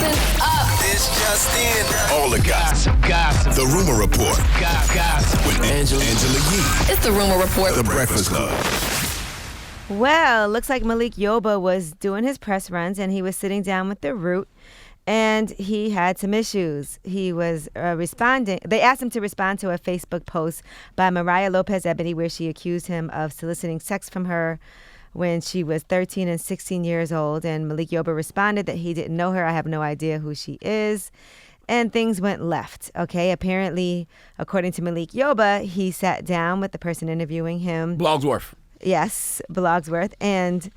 Listen up. This just in. All the gossip. The Rumor Report. Gossip. With Angela Yee. It's the Rumor Report. The Breakfast Club. Well, looks like Malik Yoba was doing his press runs and he was sitting down with the Root and he had some issues. He was responding. They asked him to respond to a Facebook post by Mariah Lopez Ebony where she accused him of soliciting sex from her when she was 13 and 16 years old. And Malik Yoba responded that he didn't know her. I have no idea who she is. And things went left. Okay. Apparently, according to Malik Yoba, he sat down with the person interviewing him. Blogsworth. Yes, Blogsworth. And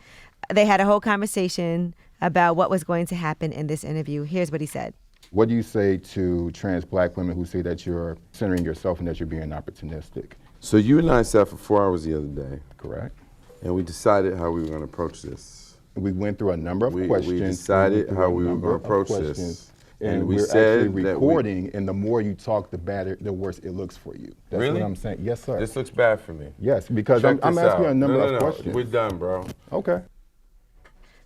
they had a whole conversation about what was going to happen in this interview. Here's what he said. What do you say to trans black women who say that you're centering yourself and that you're being opportunistic? So you and I sat for 4 hours the other day. Correct. And we decided how we were going to approach this. We went through a number of questions. We decided how we were going to approach this. And we we're said actually recording, and the more you talk, the better, the worse it looks for you. That's really? What I'm saying. Yes, sir. This looks bad for me. Yes, because I'm asking you a number of questions. We're done, bro. Okay.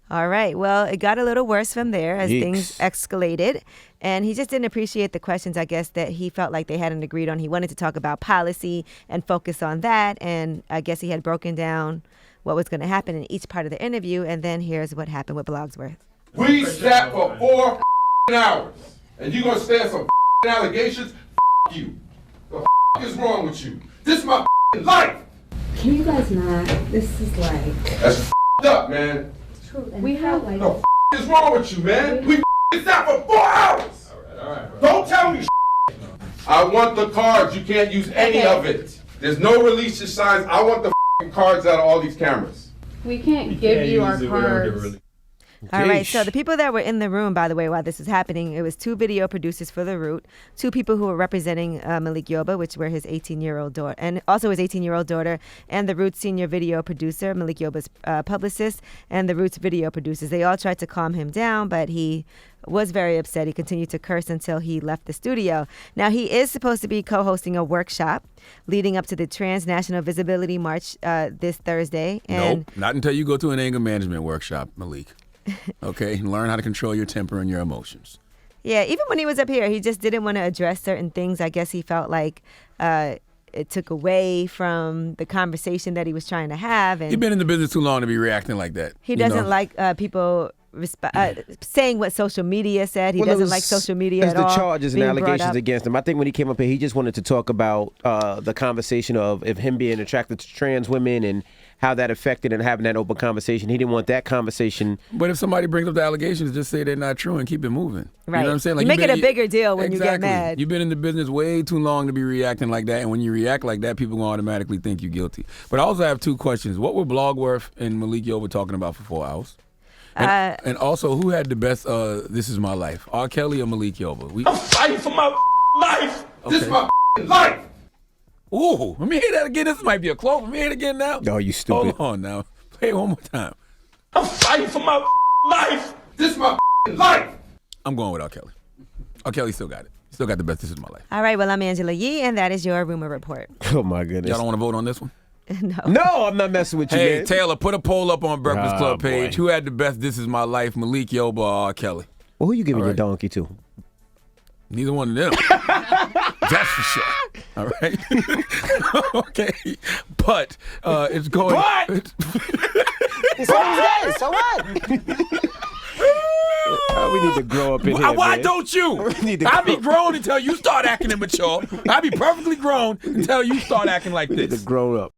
All right. Well, it got a little worse from there as things escalated. And he just didn't appreciate the questions, I guess, that he felt like they hadn't agreed on. He wanted to talk about policy and focus on that. And I guess he had broken down what was going to happen in each part of the interview. And then here's what happened with Blogsworth. We sat for 4 hours. And you gonna stand some allegations? You. The is wrong with you? This is my life. Can you guys not? This is like... That's up, man. We have like... The is wrong with you, man? We sat for 4 hours. All right. Don't tell me I want the cards. You can't use any of it. There's no release signs. I want the cards out of all these cameras. We can't give you our cards. All right, so the people that were in the room, by the way, while this was happening, it was 2 video producers for The Root, 2 people who were representing Malik Yoba, which were his 18-year-old daughter, and also his 18-year-old daughter, and The Root's senior video producer, Malik Yoba's publicist, and The Root's video producers. They all tried to calm him down, but he was very upset. He continued to curse until he left the studio. Now, he is supposed to be co-hosting a workshop leading up to the Transnational Visibility March this Thursday. And nope, not until you go to an anger management workshop, Malik. Okay, learn how to control your temper and your emotions. Yeah, even when he was up here, he just didn't want to address certain things. I guess he felt like it took away from the conversation that he was trying to have. And you've been in the business too long to be reacting like that. He doesn't like people saying what social media said. He doesn't like social media at all. It's the charges and allegations against him. I think when he came up here, he just wanted to talk about the conversation of him being attracted to trans women and how that affected and having that open conversation. He didn't want that conversation. But if somebody brings up the allegations, just say they're not true and keep it moving. Right. You know what I'm saying? Like, you make it a bigger deal when you get mad. You've been in the business way too long to be reacting like that. And when you react like that, people will automatically think you're guilty. But I also have 2 questions. What were Blogworth and Malik Yoba talking about for 4 hours? And also, who had the best This Is My Life? R. Kelly or Malik Yoba? I'm fighting for my life. Okay. This is my life. Ooh, let me hear that again. This might be a close. Let me hear it again now. Oh, you stupid. Hold on now. Play it one more time. I'm fighting for my life. This is my life. I'm going with R. Kelly. R. Kelly still got it. Still got the best This Is My Life. All right, well, I'm Angela Yee, and that is your Rumor Report. Oh, my goodness. Y'all don't want to vote on this one? No, I'm not messing with you, Hey, man. Taylor, put a poll up on Breakfast Club page. Boy. Who had the best This Is My Life, Malik Yoba or R. Kelly? Well, who you giving your donkey to? Neither one of them. That's for sure. All right. Okay. But it's going. But! So what? We need to grow up in here, Why man. don't you? We need to I be grow- grown until you start acting immature. I be perfectly grown until you start acting like We need this. to grow up.